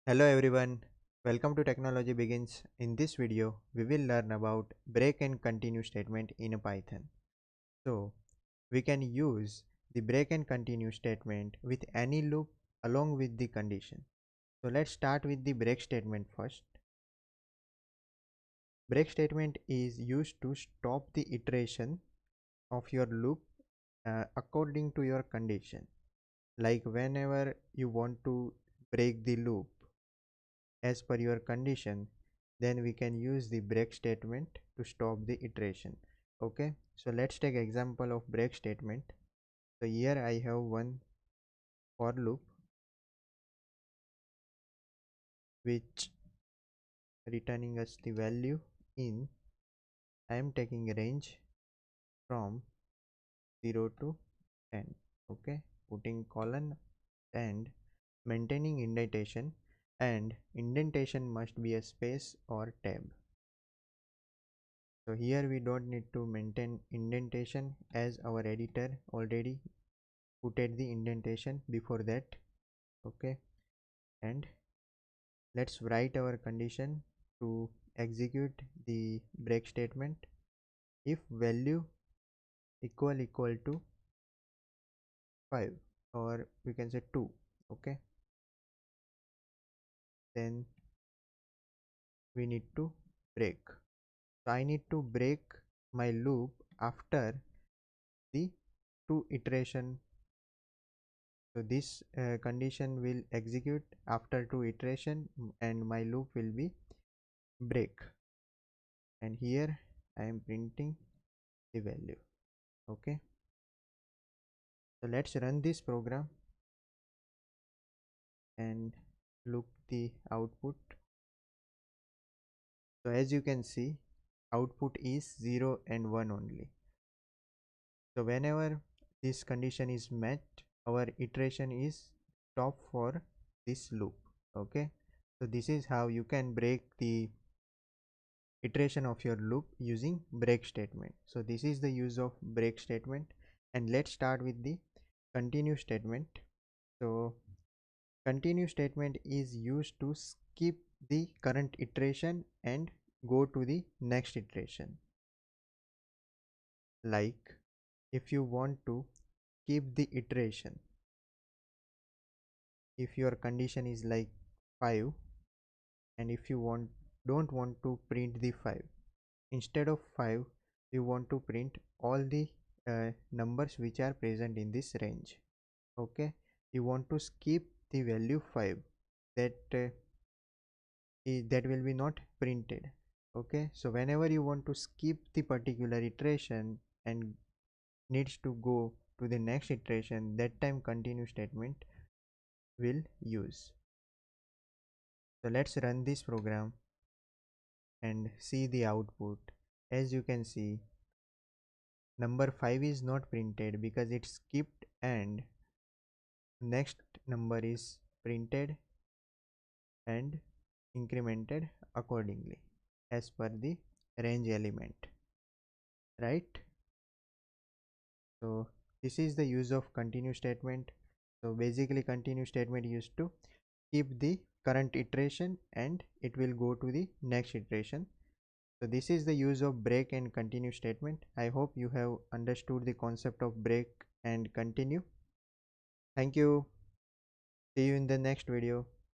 Hello everyone, welcome to Technology Begins. In this video, we will learn about break and continue statement in Python. So, we can use the break and continue statement with any loop along with the condition. So, let's start with the break statement first. Break statement is used to stop the iteration of your loop according to your condition. Like whenever you want to break the loop as per your condition, then we can use the break statement to stop the iteration. Okay, so let's take example of break statement. So here I have one for loop which returning us the value in, I am taking range from 0 to 10. Okay, putting colon and maintaining indentation, and indentation must be a space or tab. So here we don't need to maintain indentation as our editor already put the indentation before that. Okay, and let's write our condition to execute the break statement. If value equal to 5, or we can say 2, okay, then we need to break. So I need to break my loop after the 2 iteration. So this condition will execute after 2 iteration and my loop will be break, and here I am printing the value. Okay, so let's run this program and look the output. So as you can see, output is 0 and 1 only. So whenever this condition is met, our iteration is stop for this loop. Okay, so this is how you can break the iteration of your loop using break statement. So this is the use of break statement, and let's start with the continue statement. So continue statement is used to skip the current iteration and go to the next iteration. Like if you want to keep the iteration, if your condition is like 5, and if you don't want to print the 5, instead of 5 you want to print all the numbers which are present in this range. Okay, you want to skip the value 5, that that will be not printed. Okay, so whenever you want to skip the particular iteration and needs to go to the next iteration, that time continue statement will use. So let's run this program and see the output. As you can see, number 5 is not printed because it skipped, and next number is printed and incremented accordingly as per the range element, right? So this is the use of continue statement. So basically continue statement used to keep the current iteration and it will go to the next iteration. So this is the use of break and continue statement. I hope you have understood the concept of break and continue. Thank you. See you in the next video.